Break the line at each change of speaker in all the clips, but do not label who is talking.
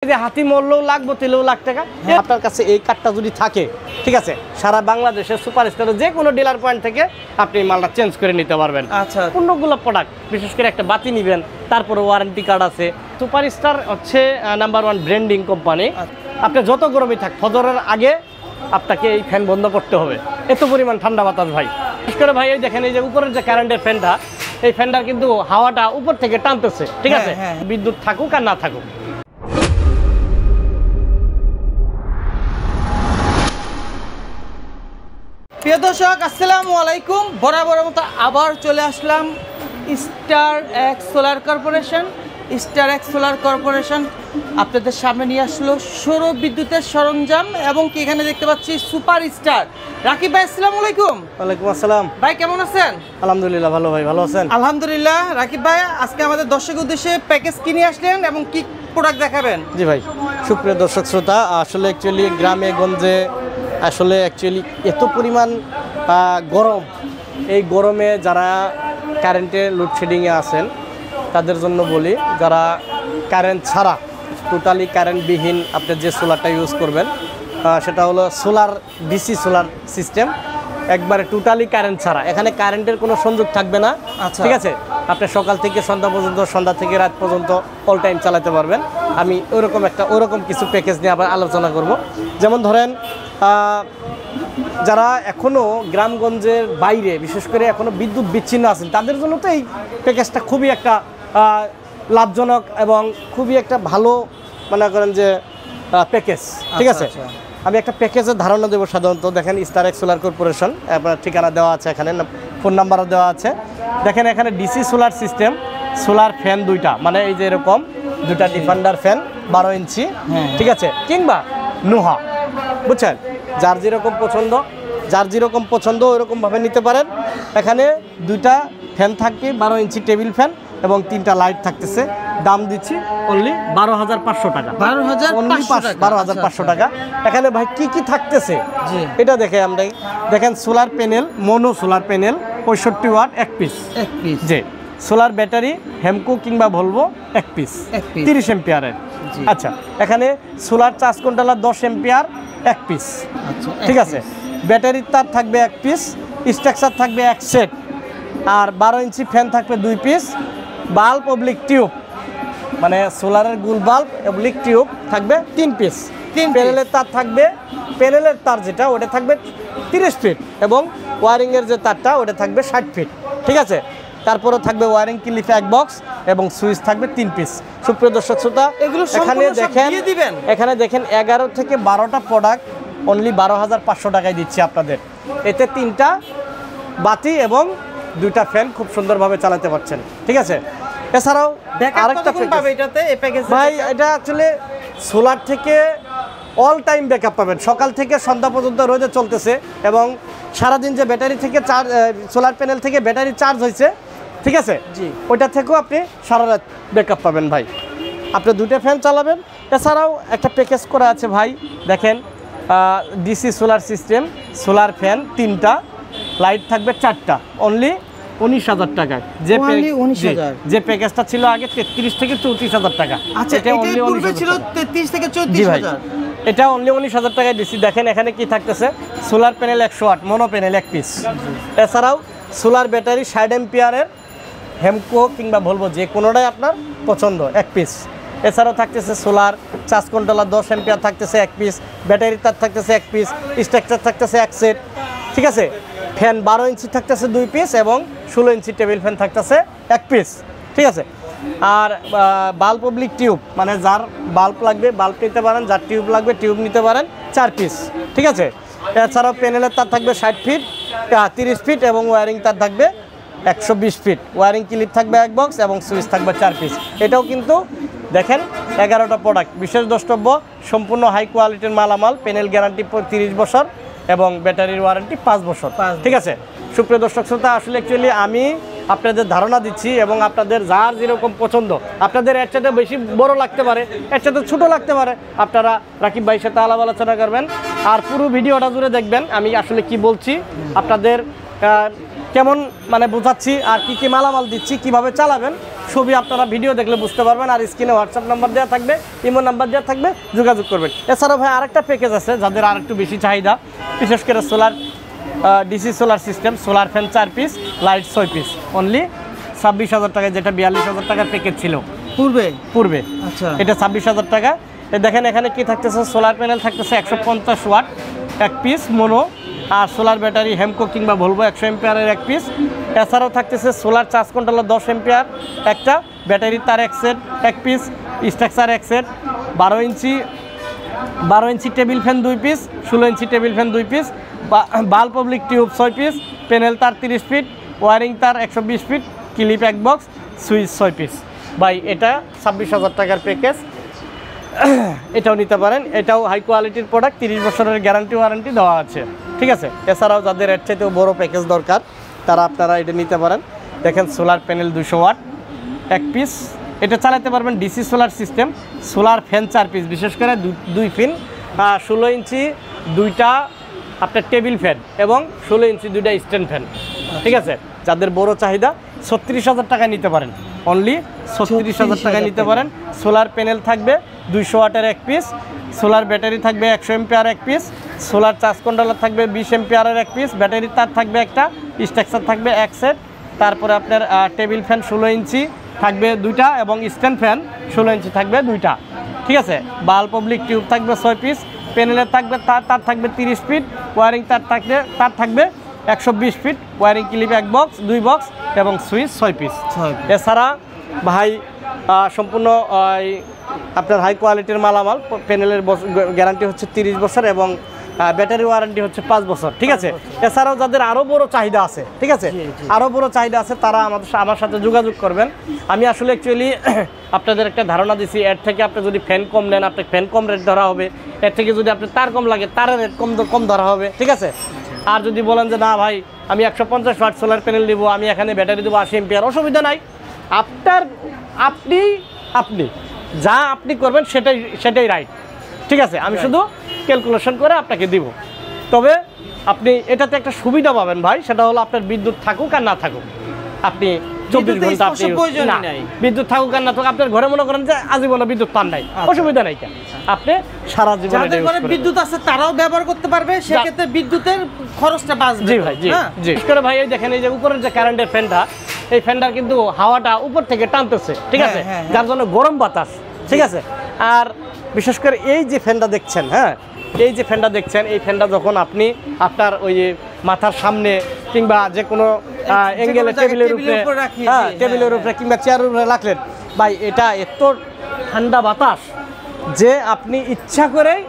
যে হাতি মরলেও লাগবে 3 লাখ টাকা। আপনার কাছে এই কার্ডটা যদি থাকে, ঠিক আছে, সারা বাংলাদেশের সুপারস্টারের যে কোনো ডিলার পয়েন্ট থেকে আপনি মালটা চেঞ্জ করে নিতে পারবেন।
আচ্ছা,
অন্যগুলো প্রোডাক্ট বিশেষ করে একটা বাতি নেবেন, তারপরে ওয়ারেন্টি কার্ড আছে। সুপারস্টার হচ্ছে নাম্বার 1 ব্র্যান্ডিং কোম্পানি। আপনি যত গরমই থাক, ফজরের আগে আপনাকে এই ফ্যান বন্ধ করতে হবে, এত পরিমাণ ঠান্ডা বাতাস ভাই। বিশেষ করে ভাই এই দেখেন, এই যে উপরের যে কারেন্টের ফ্যানটা, এই ফ্যানটার কিন্তু হাওয়াটা উপর থেকে টানতেছে, ঠিক আছে, বিদ্যুৎ থাকুক আর না থাকুক।
প্রিয় দর্শক, আসসালামু আলাইকুম। বরাবর মতো আবার চলে আসলাম Star X Solar Corporation. Star X Solar Corporation আপনাদের সামনে নিয়ে আসলো সৌর বিদ্যুতের সরঞ্জাম, এবং কি এখানে দেখতে পাচ্ছি সুপার স্টার রাকিব ভাই। আসসালামু আলাইকুম।
ওয়ালাইকুম আসসালাম
ভাই, কেমন আছেন?
আলহামদুলিল্লাহ ভালো ভাই, ভালো আছেন?
আলহামদুলিল্লাহ। রাকিব ভাই, আজকে আমাদের দর্শকের উদ্দেশ্যে প্যাকেজ কিনে আসলেন এবং কি প্রোডাক্ট দেখাবেন?
জি ভাই, সুপ্রিয় দর্শক শ্রোতা, আসলে অ্যাকচুয়ালি গ্রামে গঞ্জে আসলে অ্যাকচুয়ালি এত পরিমাণ গরম, এই গরমে যারা কারেন্টে লোডশেডিংয়ে আছেন তাদের জন্য বলি, যারা কারেন্ট ছাড়া টোটালি কারেন্টবিহীন আপনি যে সোলারটা ইউজ করবেন সেটা হলো সোলার ডিসি সোলার সিস্টেম, একবারে টোটালি কারেন্ট ছাড়া। এখানে কারেন্টের কোনো সংযোগ থাকবে না, ঠিক আছে। আপনি সকাল থেকে সন্ধ্যা পর্যন্ত, সন্ধ্যা থেকে রাত পর্যন্ত অল টাইম চালাতে পারবেন। আমি ওরকম কিছু প্যাকেজ নিয়ে আবার আলোচনা করব। যেমন ধরেন, যারা এখনও গ্রামগঞ্জের বাইরে, বিশেষ করে এখনও বিদ্যুৎ বিচ্ছিন্ন আছেন, তাদের জন্য তো এই প্যাকেজটা খুবই একটা লাভজনক এবং খুবই একটা ভালো মনে করেন যে প্যাকেজ, ঠিক আছে। আমি একটা প্যাকেজের ধারণা দেবো। সাধারণত দেখেন, স্টার এক্স সোলার কর্পোরেশন, আপনার ঠিকানা দেওয়া আছে, এখানে ফোন নাম্বারও দেওয়া আছে। দেখেন এখানে DC solar system, solar fan দুইটা, মানে এই যে এরকম দুটা ডিফেন্ডার ফ্যান 12 ইঞ্চি, ঠিক আছে, কিংবা নোহা, বুঝছেন, যার যেরকম পছন্দ ওইরকমভাবে নিতে পারেন। এখানে দুইটা ফ্যান থাকবে, 12 ইঞ্চি টেবিল ফ্যান, এবং 3টা লাইট থাকতেছে। দাম দিচ্ছি অনলি 12,500 টাকা। 12,500 টাকা। এখানে ভাই কি কি থাকতেছে এটা দেখে আমরা দেখেন, solar panel, mono solar panel 65 watt 1 piece, জি। সোলার ব্যাটারি হেমকো কিংবা ভলভো 1 পিস 30 এম্পিয়ারের। আচ্ছা, এখানে solar charge controller 10 ampere 1 piece, ঠিক আছে। ব্যাটারির তার থাকবে 1 পিস, স্ট্রাকচার থাকবে 1 সেট, আর 12 ইঞ্চি ফ্যান থাকবে 2 পিস। বাল্ব অবলিক টিউব, মানে সোলারের গুল বাল্ব অবলিক টিউব থাকবে 3 পিস। প্যানেলের তার থাকবে, প্যানেলের তার যেটা ওটা থাকবে 30 ফিট, এবং ওয়ারিংয়ের যে তারটা ওটা থাকবে 60 ফিট, ঠিক আছে। তারপরে থাকবে ওয়ারিং ক্লিপ 1 বক্স, এবং সুইচ থাকবে 3 পিস। সুপ্রিয় দর্শক শ্রোতা, এখানে দেখেন 11 থেকে 12টা প্রোডাক্ট অনলি 12,500 টাকায় দিচ্ছি আপনাদের। এতে 3টা বাতি এবং 2টা ফ্যান খুব সুন্দরভাবে চালাতে পারছেন, ঠিক আছে। এছাড়াও আরেকটা ভাই, এটা আসলে সোলার থেকে অল টাইম ব্যাকআপ পাবেন। সকাল থেকে সন্ধ্যা পর্যন্ত রোদে চলতেছে, এবং সারাদিন যে ব্যাটারি থেকে চার্জ, সোলার প্যানেল থেকে ব্যাটারি চার্জ হয়েছে, ঠিক আছে, জি, ওইটা থেকেও আপনি সারা রাত ব্যাকআপ পাবেন ভাই। আপনি 2টা ফ্যান চালাবেন। এছাড়াও একটা প্যাকেজ করা আছে ভাই, দেখেন, DC solar system, solar fan 3টা, লাইট থাকবে 4টা, অনলি 19,000 টাকায়। যে প্যাকেজটা ছিল আগে 33 থেকে 34,000 টাকা।
আচ্ছা, এটা পূর্বে ছিল 33 থেকে 34,000,
এটা অনলি 19,000 টাকায় দিচ্ছি। দেখেন এখানে কি থাকতেছে, solar panel 100 watt mono panel 1 piece. এছাড়াও সোলার ব্যাটারি 60 এম্পিয়ারের হেমকো কিংবা ভলভো যে কোনোটাই আপনার পছন্দ 1 পিস। এছাড়াও থাকতেছে সোলার চার্জ কন্ট্রোলার 10 এম্পিয়ার থাকতেছে 1 পিস, ব্যাটারি তার থাকতেছে 1 পিস, স্ট্রাকচার থাকতেছে 1 সেট, ঠিক আছে। ফ্যান 12 ইঞ্চি থাকতেছে 2 পিস, এবং 16 ইঞ্চি টেবিল ফ্যান থাকতেছে 1 পিস, ঠিক আছে। আর বাল্ব অবলিক টিউব, মানে যার বাল্ব লাগবে বাল্ব নিতে পারেন, যার টিউব লাগবে টিউব নিতে পারেন, 4 পিস, ঠিক আছে। এছাড়াও প্যানেলের তার থাকবে 60 ফিট 30 ফিট, এবং ওয়ারিং তার থাকবে 120 ফিট। ওয়ারিং ক্লিপ থাকবে 1 বক্স, এবং সুইচ থাকবে 4 পিস। এটাও কিন্তু দেখেন 11টা প্রোডাক্ট। বিশেষ দ্রষ্টব্য, সম্পূর্ণ হাই কোয়ালিটির মালামাল, প্যানেল গ্যারান্টি 30 বছর, এবং ব্যাটারির ওয়ারেন্টি 5 বছর, ঠিক আছে। সুপ্রিয় দর্শক শ্রোতা, আসলে অ্যাকচুয়ালি আমি আপনাদের ধারণা দিচ্ছি, এবং আপনাদের যার যেরকম পছন্দ, আপনাদের এর চাইতে বেশি বড় লাগতে পারে, এর চাইতে ছোটো লাগতে পারে, আপনারা রাকিব ভাইয়ের সাথে আলাপ আলোচনা করবেন, আর পুরো ভিডিওটা জুড়ে দেখবেন আমি আসলে কি বলছি, আপনাদের কেমন মানে বোঝাচ্ছি, আর কি কি মালামাল দিচ্ছি, কিভাবে চালাবেন, ছবি আপনারা ভিডিও দেখলে বুঝতে পারবেন। আর স্ক্রিনে হোয়াটসঅ্যাপ নাম্বার দেওয়া থাকবে, ইমো নাম্বার দেওয়া থাকবে, যোগাযোগ করবেন। এছাড়াও ভাই আরেকটা প্যাকেজ আছে যাদের আর একটু বেশি চাহিদা, বিশেষ করে solar DC solar system, solar fan 4 piece, light 6 piece, only 26,000 টাকা, যেটা 42,000 টাকার প্যাকেজ ছিল পূর্বে।
আচ্ছা,
এটা 26,000 টাকা। দেখেন এখানে কি থাকতেছে, সোলার প্যানেল থাকতেছে 150 ওয়াট 1 পিস মোনো, আর সোলার ব্যাটারি হেমকো কিংবা ভলভো 100 এম্পিয়ারের 1 পিস। এছাড়াও থাকতেছে সোলার চার্জ কন্ট্রোলার 10 এম্পিয়ার একটা, ব্যাটারি তার 1 set 1 piece, structure 1 set, 12 inch table fan 2 piece, 16 inch table fan 2 piece, bulb public tube 6 piece, panel তার 30 feet, wiring তার 120 feet, clip 1 box, switch 6 piece. ভাই এটা 26,000 টাকার প্যাকেজ, এটাও নিতে পারেন। এটাও হাই কোয়ালিটির প্রোডাক্ট, 30 বছরের গ্যারান্টি ওয়ারেন্টি দেওয়া আছে, ঠিক আছে। এছাড়াও যাদের এর চাইতেও বড় প্যাকেজ দরকার তারা আপনারা এটা নিতে পারেন। দেখেন সোলার প্যানেল 200 ওয়াট 1 পিস, এটা চালাতে পারবেন DC solar system, solar fan 4 piece, বিশেষ করে 2 ফিন, 16 ইঞ্চি 2টা আপনার টেবিল ফ্যান এবং 16 ইঞ্চি 2টা স্ট্যান্ড ফ্যান, ঠিক আছে। যাদের বড় চাহিদা 36,000 টাকায় নিতে পারেন, অনলি 36,000 টাকায় নিতে পারেন। সোলার প্যানেল থাকবে 200 ওয়াটের 1 পিস, সোলার ব্যাটারি থাকবে 100 ampere 1 piece, solar charge controller থাকবে 20 এম্পিয়ারের 1 পিস, ব্যাটারি তার থাকবে একটা, স্ট্রাকচার থাকবে 1 সেট, তারপরে আপনার টেবিল ফ্যান 16 ইঞ্চি থাকবে 2টা এবং স্ট্যান্ড ফ্যান 16 ইঞ্চি থাকবে 2টা, ঠিক আছে। বাল্ব পাবলিক টিউব থাকবে 6 পিস, প্যানেলের থাকবে তার থাকবে 30 ফিট, ওয়ারিং তার থাকবে 120 feet, wiring clip 1 box 2 box এবং সুইচ 6 পিস। এছাড়া ভাই সম্পূর্ণ আপনার হাই কোয়ালিটির মালামাল, প্যানেলের গ্যারান্টি হচ্ছে 30 বছর এবং ব্যাটারি ওয়ারেন্টি হচ্ছে 5 বছর, ঠিক আছে। এছাড়াও যাদের আরও বড় চাহিদা আছে, ঠিক আছে, আরও বড় চাহিদা আছে, তারা আমার সাথে যোগাযোগ করবেন। আমি আসলে অ্যাকচুয়ালি আপনাদের একটা ধারণা দিচ্ছি, এর থেকে আপনি যদি ফ্যান কম নেন আপনার ফ্যান কম রেট ধরা হবে, এর থেকে যদি আপনার তার কম লাগে তার রেট কম ধরা হবে, ঠিক আছে। আর যদি বলেন যে না ভাই আমি 150 ওয়াট সোলার প্যানেল দিব, আমি এখানে ব্যাটারি দেবো 80 এম্পিয়ার, অসুবিধা নাই। আপনি যা আপনি করবেন সেটাই রাইট, ঠিক আছে। আমি শুধু ক্যালকুলেশন করে আপনাকে দিব। তবে আপনি এটাতে একটা সুবিধা পাবেন ভাই, সেটা হলো আপনার বিদ্যুৎ থাকুক আর না থাকুক, আপনি 24 ঘন্টা আপনি বিদ্যুৎ থাকুক আর না থাকুক, আপনার ঘরে মনে করেন যে আজীবন বিদ্যুৎ পান নাই, অসুবিধা নাই, কেন আপনি সারা জীবন
বিদ্যুৎ আছে তারাও ব্যবহার করতে পারবে, সেক্ষেত্রে বিদ্যুতের খরচটা বাঁচবে।
জি ভাই, জি জি। বিশেষ করে ভাই এই দেখেন এই যে উপরের যে কারেন্টের ফ্যানটা, এই ফ্যানটার কিন্তু হাওয়াটা উপর থেকে টানতেছে, ঠিক আছে, যার জন্য গরম বাতাস, ঠিক আছে। আর বিশেষ করে এই যে ফ্যানটা দেখছেন, হ্যাঁ এই যে ফ্যানটা দেখছেন, এই ফ্যানটা যখন আপনি আপনার ওই মাথার সামনে কিংবা যে কোনো অ্যাঙ্গেলে টেবিলের উপরে, হ্যাঁ টেবিলের উপরে কিংবা চেয়ারের উপরে রাখলেন, ভাই এটা এত ঠান্ডা বাতাস যে আপনি ইচ্ছা করেই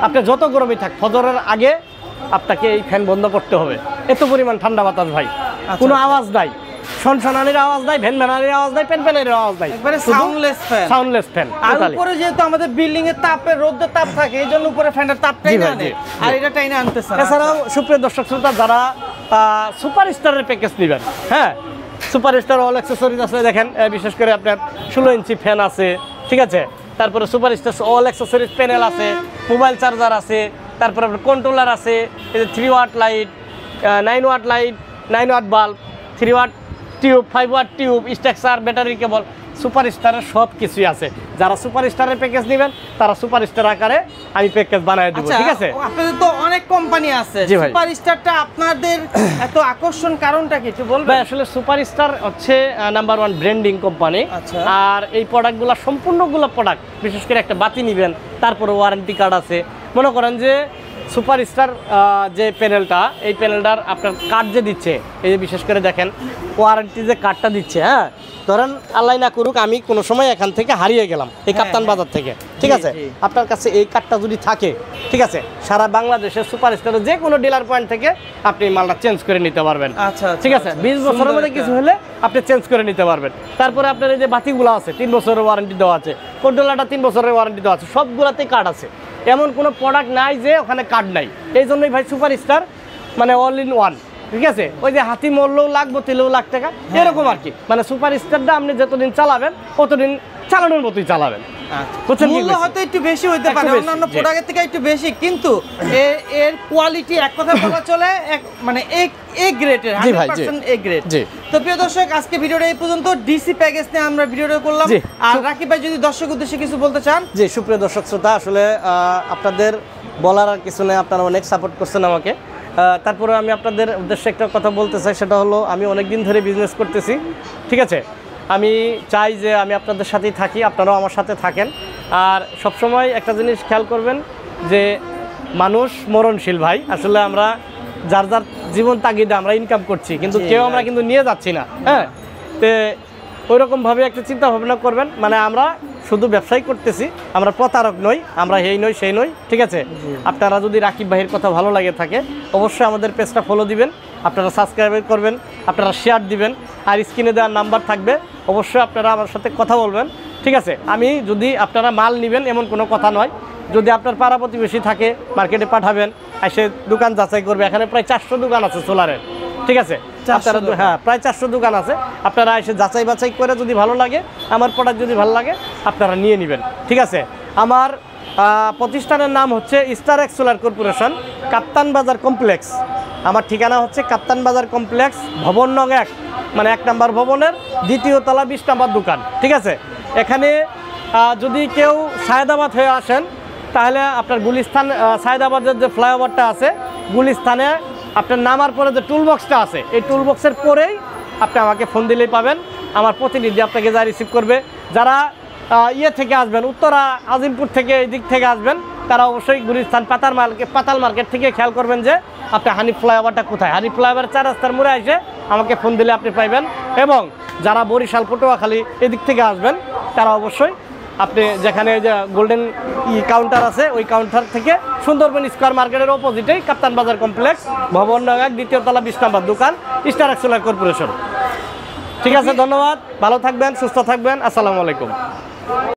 আপনি যত গরমই থাক ফজরের আগে আপনাকে এই ফ্যান বন্ধ করতে হবে, এত পরিমাণ ঠান্ডা বাতাস ভাই, কোনো আওয়াজ নাই, শনশনানির আওয়াজ নাই, ভ্যানভ্যানানির আওয়াজ নাই, প্যানপ্যানের আওয়াজ নাই,
একবারে সাউন্ডলেস ফ্যান। আর উপরে যেহেতু আমাদের বিল্ডিং এর তাপের রোদের তাপ থাকে, এইজন্য উপরে ফ্যানের তাপটাই না আনে, আর এটা টাইনা আনতেছে।
এছাড়াও সুপ্রিয় দর্শক শ্রোতা, যারা সুপারস্টারের প্যাকেজ নেবেন, হ্যাঁ সুপারস্টার অল অ্যাক্সেসরিজ আছে, দেখেন বিশেষ করে আপনার 16 ইঞ্চি ফ্যান আছে, ঠিক আছে, তারপরে সুপারস্টার অল অ্যাক্সেসরিজ প্যানেল আছে, মোবাইল চার্জার আছে, তারপরে আপনার কন্ট্রোলার আছে, এই যে 3 watt light, 9 watt light, 9 watt bulb, 3 watt tube, 5 watt tube, structure, battery cable, সুপারস্টারের সব কিছুই আছে। যারা সুপারস্টারের প্যাকেজ নেবেন তারা সুপারস্টার আকারে আমি প্যাকেজ বানিয়ে দেবো, ঠিক আছে।
আপনাদের তো অনেক কোম্পানি আছে, সুপারস্টারটা আপনাদের এত আকর্ষণ কারণটা কি একটু বলবেন?
আসলে সুপারস্টার হচ্ছে নাম্বার 1 ব্র্যান্ডিং কোম্পানি, আর এই প্রোডাক্টগুলো সম্পূর্ণগুলো প্রোডাক্ট, বিশেষ করে একটা বাতি নেবেন তারপরে ওয়ারেন্টি কার্ড আছে। মনে করেন যে সুপারস্টার যে প্যানেলটা, এই প্যানেলটার আপনার কার্ড যে দিচ্ছে, এই যে বিশেষ করে দেখেন ওয়ারেন্টি যে কার্ডটা দিচ্ছে, হ্যাঁ ধরেন আল্লাহ না করুক আমি কোনো সময় এখান থেকে হারিয়ে গেলাম এই কাপ্তান বাজার থেকে, ঠিক আছে, আপনার কাছে এই কার্ডটা যদি থাকে, ঠিক আছে, সারা বাংলাদেশের সুপারস্টারের যে কোনো ডিলার পয়েন্ট থেকে আপনি মালটা চেঞ্জ করে নিতে পারবেন, ঠিক আছে। 20 বছরের মধ্যে কিছু হলে আপনি চেঞ্জ করে নিতে পারবেন। তারপরে আপনার এই যে বাতিগুলো আছে 3 বছরের ওয়ারেন্টি দেওয়া আছে, কন্ট্রোলারটা 3 বছরের ওয়ারেন্টি দেওয়া আছে, সবগুলোতেই কার্ড আছে, এমন কোনো প্রোডাক্ট নাই যে ওখানে কার্ড নাই। এই জন্যই ভাই সুপারস্টার মানে অল ইন ওয়ান, ঠিক আছে। ওই যে হাতি মরলেও লাগবো তেলেও লাখ টাকা, এরকম আর কি। মানে সুপারস্টারটা আপনি যতদিন চালাবেন ততদিন চালানোর মতোই চালাবেন। বুঝছেন কি
মূল্য
কইছি?
হয়তো একটু বেশি হইতে
একটু
পারে
বেশি,
অন্যান্য
জি।
প্রোডাক্টের থেকে একটু বেশি, কিন্তু এর কোয়ালিটি এক কথা বলা চলে মানে এ গ্রেডের,
জি ভাই, জি।
100% এ গ্রেড।
জি।
তো প্রিয় দর্শক, আজকে ভিডিওটা এই পর্যন্ত। ডিসি প্যাকেজ নিয়ে আমরা ভিডিওটা করলাম।
জি।
আর রাকিব ভাই যদি দর্শক উদ্দেশ্যে কিছু বলতে চান।
জি, সুপ্রিয় দর্শক শ্রোতা, আসলে আপনাদের বলার আর কিছু নেই, আপনারা অনেক সাপোর্ট করছেন আমাকে। তারপরে আমি আপনাদের উদ্দেশ্যে একটা কথা বলতে চাই, সেটা হলো আমি অনেক দিন ধরে বিজনেস করতেছি, ঠিক আছে। আমি চাই যে আমি আপনাদের সাথেই থাকি, আপনারাও আমার সাথে থাকেন। আর সবসময় একটা জিনিস খেয়াল করবেন যে মানুষ মরণশীল ভাই, আসলে আমরা যার যার জীবন তাগিদে আমরা ইনকাম করছি, কিন্তু
জি,
কেউ আমরা কিন্তু নিয়ে যাচ্ছি না। হ্যাঁ, তো ওইরকমভাবে একটা চিন্তা ভাবনা করবেন, মানে আমরা শুধু ব্যবসাই করতেছি, আমরা প্রতারক নই, আমরা এই নই সেই নই, ঠিক আছে। আপনারা যদি রাকিব ভাইয়ের কথা ভালো লাগে থাকে, অবশ্যই আমাদের পেজটা ফলো দিবেন, আপনারা সাবস্ক্রাইব করবেন, আপনারা শেয়ার দিবেন, আর স্ক্রিনে দেওয়ার নাম্বার থাকবে, অবশ্যই আপনারা আমার সাথে কথা বলবেন, ঠিক আছে। আমি যদি আপনারা মাল নেবেন এমন কোনো কথা নয়, যদি আপনার পাড়া প্রতিবেশী থাকে মার্কেটে পাঠাবেন, এসে দোকান যাচাই করবে। এখানে প্রায় 400 দোকান আছে সোলারের, ঠিক আছে।
400
আপনারা
দোকান।
হ্যাঁ, প্রায় 400 দোকান আছে, আপনারা এসে যাচাই বাছাই করে যদি ভালো লাগে, আমার প্রোডাক্ট যদি ভালো লাগে, আপনারা নিয়ে নেবেন, ঠিক আছে। আমার প্রতিষ্ঠানের নাম হচ্ছে স্টার এক্স সোলার কর্পোরেশন, কাপ্তান বাজার কমপ্লেক্স। আমার ঠিকানা হচ্ছে কাপ্তান বাজার কমপ্লেক্স, ভবন নং 1, মানে 1 নম্বর ভবনের 2য় তলা 20 নম্বর দোকান, ঠিক আছে। এখানে যদি কেউ সায়েদাবাদ হয়ে আসেন, তাহলে আপনার গুলিস্তান সায়েদাবাদের যে ফ্লাইওভারটা আছে, গুলিস্তানে আপনার নামার পরে যে টুল বক্সটা আছে, এই টুল বক্সের পরেই আপনি আমাকে ফোন দিলেই পাবেন। আমার প্রতিনিধি আপনাকে যা রিসিভ করবে। যারা ইয়ে থেকে আসবেন, উত্তরা আজিমপুর থেকে এই দিক থেকে আসবেন, তারা অবশ্যই গুলিস্তান পাতাল মার্কেট থেকে খেয়াল করবেন যে আপনি হানিফ ফ্লাইওভারটা কোথায়। হানিফ ফ্লাইওভার 4 রাস্তার মোড়ে এসে আমাকে ফোন দিলে আপনি পাইবেন। এবং যারা বরিশাল পটুয়াখালী এদিক থেকে আসবেন, তারা অবশ্যই আপনি যেখানে যে গোল্ডেন কাউন্টার আছে, ওই কাউন্টার থেকে সুন্দরবন স্কোয়ার মার্কেটের অপোজিটেই কাপ্তান বাজার কমপ্লেক্স, ভবন নং 1, 2য় তলা 20 নম্বর দোকান, স্টার এক্স সোলার কর্পোরেশন। ঠিক আছে, ধন্যবাদ, ভালো থাকবেন, সুস্থ থাকবেন, আসসালামু আলাইকুম।